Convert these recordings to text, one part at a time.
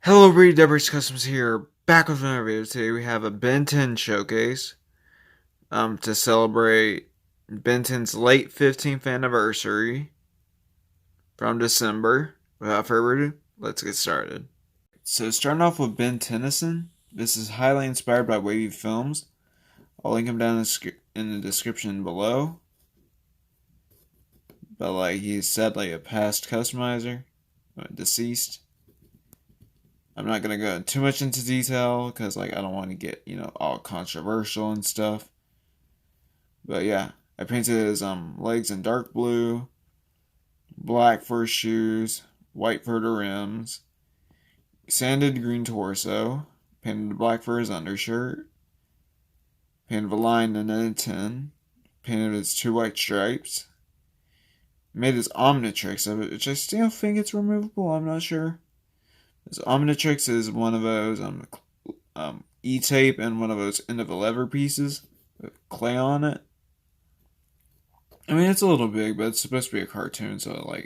Hello, Reed Deborah's Customs here, back with another video. Today we have a Ben 10 showcase to celebrate Ben 10's late 15th anniversary from December. Without further ado, let's get started. So starting off with Ben Tennyson, this is highly inspired by Wavy Films. I'll link him down in the description below. But he's sadly a past customizer, deceased. I'm not going to go too much into detail because I don't want to get, all controversial and stuff. But yeah, I painted his legs in dark blue, black for his shoes, white for the rims, sanded green torso, painted black for his undershirt, painted a line and then a 10, painted his 2 white stripes, made his Omnitrix of it, which I still think it's removable, I'm not sure. This Omnitrix is one of those E-tape and one of those end of a lever pieces with clay on it. I mean, it's a little big, but it's supposed to be a cartoon, so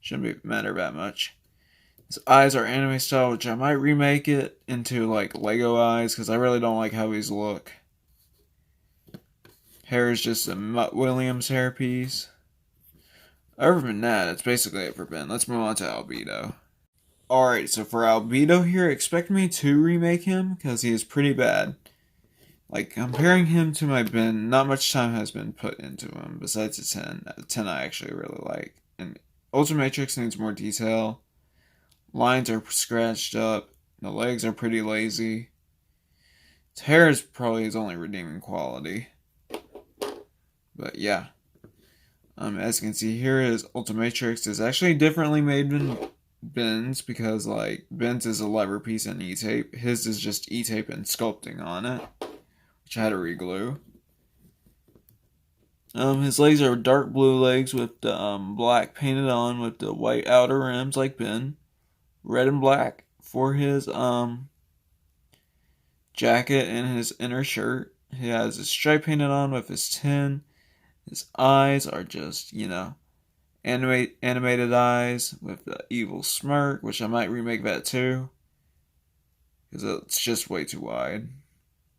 shouldn't matter that much. His eyes are anime style, which I might remake it into Lego eyes because I really don't like how these look. Hair is just a Mutt Williams hairpiece. Other than that, it's basically it for Ben. Let's move on to Albedo. Alright, so for Albedo here, expect me to remake him, because he is pretty bad. Comparing him to my Ben, not much time has been put into him, besides a 10. A 10 I actually really like. And Ultimatrix needs more detail. Lines are scratched up. The legs are pretty lazy. His hair is probably his only redeeming quality. But yeah. As you can see here, his Ultimatrix is actually differently made than Ben's because Ben's is a lever piece and E-tape. His is just E-tape and sculpting on it, which I had to reglue. His legs are dark blue legs with the black painted on with the white outer rims like Ben. Red and black for his jacket and his inner shirt. He has his stripe painted on with his 10. His eyes are just, animated eyes with the evil smirk, which I might remake that too, because it's just way too wide.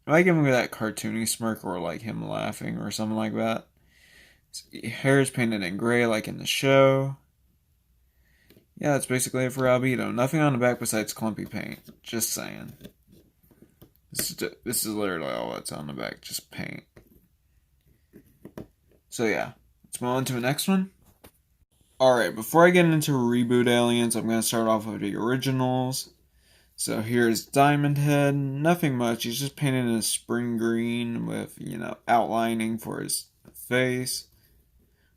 I might give him that cartoony smirk or him laughing or something like that. His hair is painted in gray like in the show. Yeah, that's basically it for Albedo. Nothing on the back besides clumpy paint. Just saying. This is literally all that's on the back, just paint. So yeah, let's move on to the next one. Alright, before I get into Reboot Aliens, I'm going to start off with the originals. So here's Diamond Head, nothing much, he's just painted in a spring green with, outlining for his face.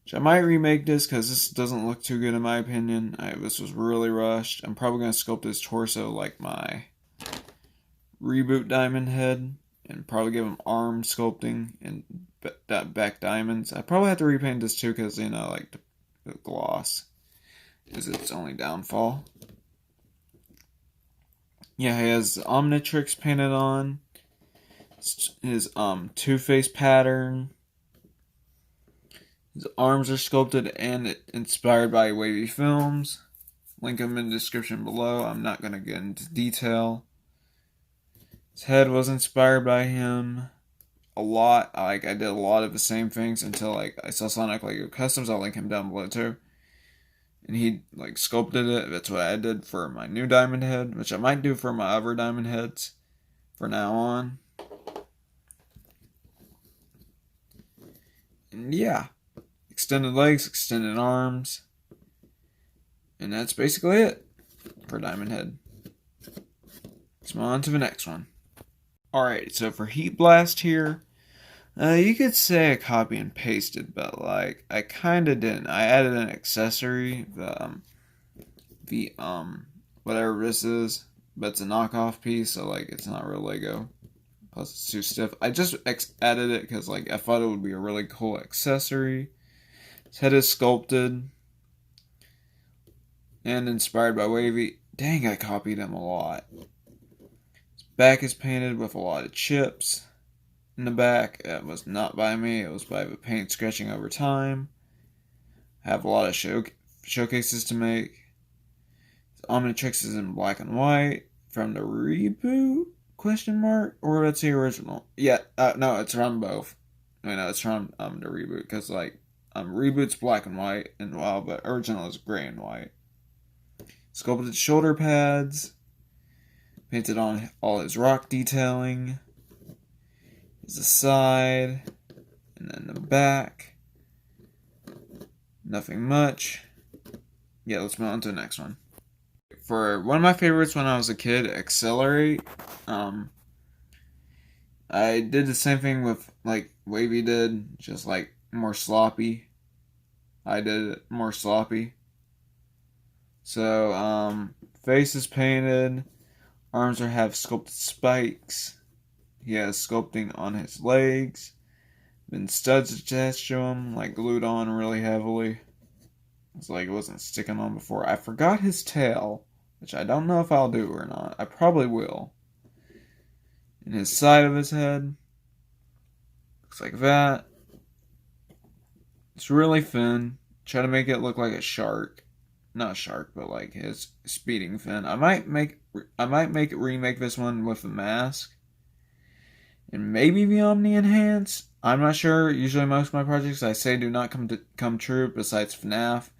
Which I might remake this because this doesn't look too good in my opinion. This was really rushed. I'm probably going to sculpt his torso like my Reboot Diamond Head. And probably give him arm sculpting and back diamonds. I probably have to repaint this too because, the gloss is its only downfall. Yeah, he has Omnitrix painted on. His Two-Face pattern. His arms are sculpted and inspired by Wavy Films. Link them in the description below. I'm not going to get into detail. His head was inspired by him a lot. I did a lot of the same things until I saw Sonic Lego Customs. I'll link him down below too. And he sculpted it. That's what I did for my new Diamond Head, which I might do for my other Diamond Heads for now on. And yeah, extended legs, extended arms. And that's basically it for Diamond Head. Let's move on to the next one. Alright, so for Heat Blast here, you could say I copy and pasted, but I kinda didn't. I added an accessory, the whatever this is, but it's a knockoff piece, so it's not real Lego. Plus it's too stiff. I just added it because I thought it would be a really cool accessory. His head is sculpted and inspired by Wavy. Dang, I copied him a lot. Back is painted with a lot of chips in the back. It was not by me, it was by the paint scratching over time. I have a lot of showcases to make. Omnitrix is in black and white from the reboot? Question mark? Or that's the original? Yeah, no, it's from both. I know it's from the reboot because like reboot's black and white and but original is gray and white. Sculpted shoulder pads, painted on all his rock detailing. Here's the side, and then the back. Nothing much. Yeah, let's move on to the next one. For one of my favorites when I was a kid, Accelerate. I did the same thing with like Wavy did, just like more sloppy. I did it more sloppy. So, face is painted, arms have sculpted spikes. He has sculpting on his legs. Then studs attached to him, like glued on really heavily. It's like it wasn't sticking on before. I forgot his tail, which I don't know if I'll do or not. I probably will. And his side of his head looks like that. It's really thin. Try to make it look like a shark. Not a shark, but like his speeding fin. I might remake this one with a mask. And maybe the Omni Enhance. I'm not sure. Usually most of my projects I say do not come true besides FNAF.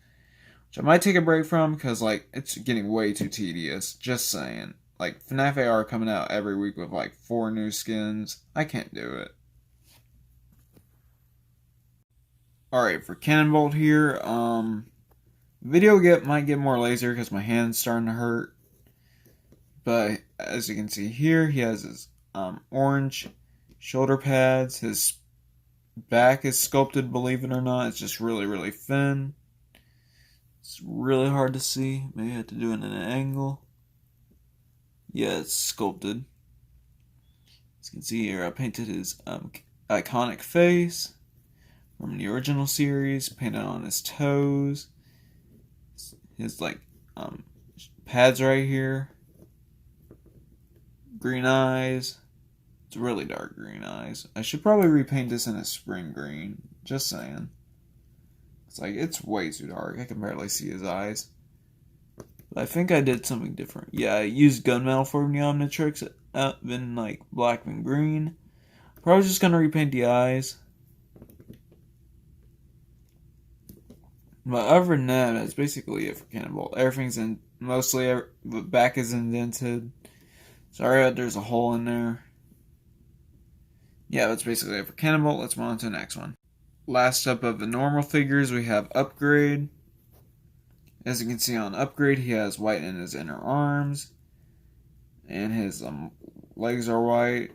Which I might take a break from because like it's getting way too tedious. Just saying. Like FNAF AR coming out every week with like 4 new skins. I can't do it. Alright, for Cannibal here, video might get more laser because my hand's starting to hurt. But as you can see here, he has his orange shoulder pads. His back is sculpted, believe it or not. It's just really, really thin. It's really hard to see. Maybe I have to do it in an angle. Yeah, it's sculpted. As you can see here, I painted his iconic face from the original series, painted on his toes. His like pads right here. Green eyes. It's really dark green eyes. I should probably repaint this in a spring green. Just saying. It's like it's way too dark. I can barely see his eyes. But I think I did something different. Yeah, I used gunmetal for the Omnitrix in like black and green. Probably just gonna repaint the eyes. But other than that, that's basically it for Cannibal. Everything's in, mostly the back is indented. Sorry that there's a hole in there. Yeah, that's basically it for Cannibal. Let's move on to the next one. Last up of the normal figures, we have Upgrade. As you can see on Upgrade, he has white in his inner arms. And his legs are white.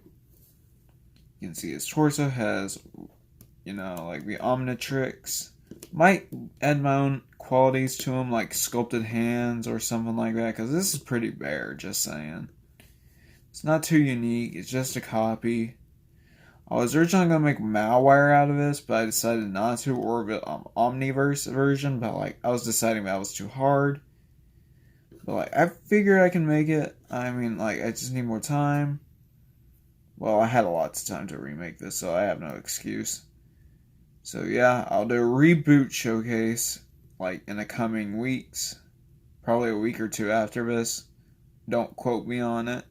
You can see his torso has, like the Omnitrix. Might add my own qualities to him, like sculpted hands or something like that, because this is pretty bare, just saying. It's not too unique, it's just a copy. I was originally going to make malware out of this, but I decided not to, or the Omniverse version, but like I was deciding that was too hard. But like I figured I can make it. I mean, like I just need more time. Well, I had a lot of time to remake this, so I have no excuse. So yeah, I'll do a reboot showcase like in the coming weeks. Probably a week or two after this. Don't quote me on it.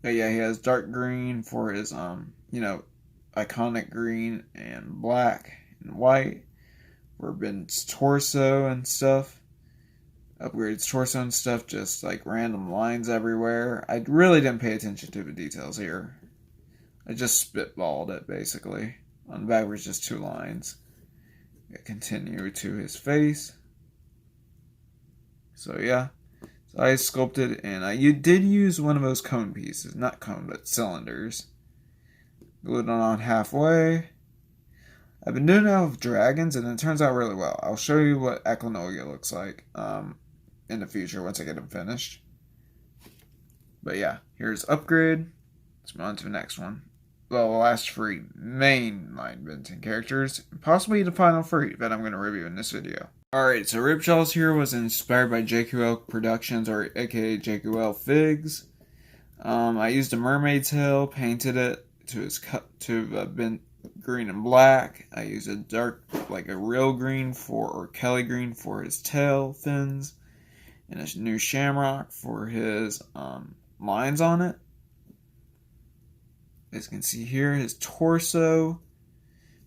But yeah, he has dark green for his iconic green and black and white for Ben's torso and stuff. Upgrade's torso and stuff, just like random lines everywhere. I really didn't pay attention to the details here. I just spitballed it, basically. On the back was just 2 lines. Continue to his face. So yeah. So I sculpted, and you did use one of those cone pieces. Not cone, but cylinders. Glued it on halfway. I've been doing it with dragons, and it turns out really well. I'll show you what Aquanolia looks like in the future once I get them finished. But yeah, here's Upgrade. Let's move on to the next one. Well, the last 3 mainline Benton characters, possibly the final 3 that I'm going to review in this video. Alright, so Ripjaws here was inspired by JQL Productions, or aka JQL Figs. I used a mermaid tail, painted it to been green and black. I used a dark, like a real green or Kelly green for his tail fins. and a new shamrock for his lines on it. As you can see here, his torso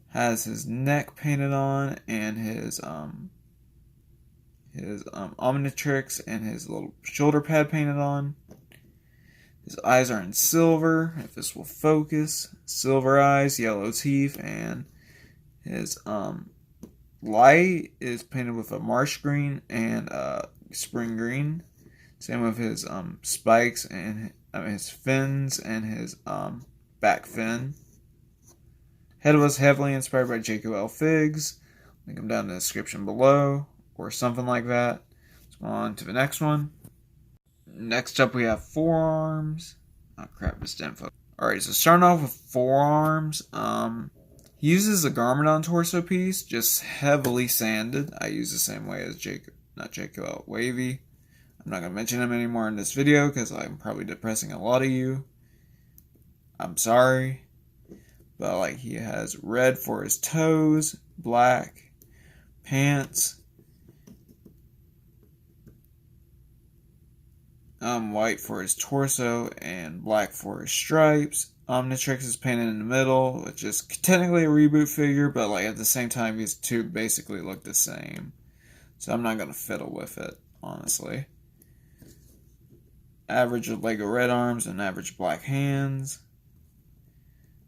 has his neck painted on, and his Omnitrix and his little shoulder pad painted on. His eyes are in silver, if this will focus. Silver eyes, yellow teeth, and his light is painted with a marsh green and spring green. Same with his spikes and his fins and his back fin. Head was heavily inspired by JQL Figs. Link them down in the description below, or something like that. Let's go on to the next one. Next up, we have forearms. Oh crap, this didn't focus. Alright, so starting off with forearms. He uses a Garmadon torso piece, just heavily sanded. I use the same way as JQL Wavy. I'm not going to mention him anymore in this video because I'm probably depressing a lot of you. I'm sorry. But like, he has red for his toes, black pants, white for his torso, and black for his stripes. Omnitrix is painted in the middle, which is technically a reboot figure, but like at the same time, these two basically look the same. So I'm not gonna fiddle with it, honestly. Average of Lego red arms and average black hands.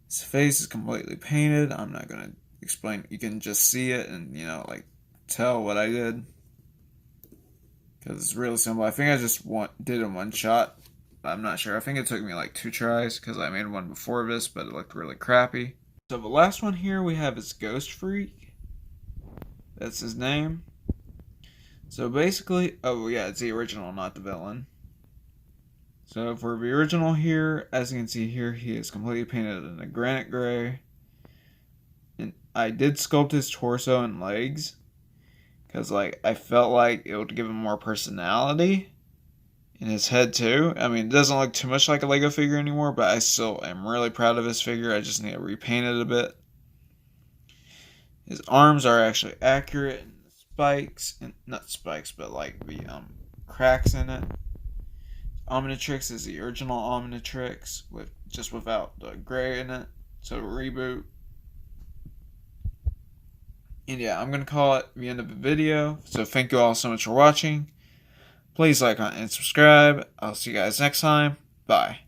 His face is completely painted. I'm not gonna explain. You can just see it and, you know, like, tell what I did. Because it's really simple. I think I just did it in one shot. I'm not sure. I think it took me like 2 tries because I made one before this, but it looked really crappy. So the last one here we have is Ghost Freak. That's his name. So basically, oh yeah, it's the original, not the villain. So for the original here, as you can see here, he is completely painted in a granite gray. And I did sculpt his torso and legs, because like I felt like it would give him more personality. In his head too. I mean, it doesn't look too much like a Lego figure anymore, but I still am really proud of his figure. I just need to repaint it a bit. His arms are actually accurate, and the spikes, and not spikes, but like the cracks in it. Omnitrix is the original Omnitrix with just without the gray in it, so reboot. And yeah, I'm gonna call it the end of the video. So thank you all so much for watching. Please like, comment, and subscribe. I'll see you guys next time. Bye.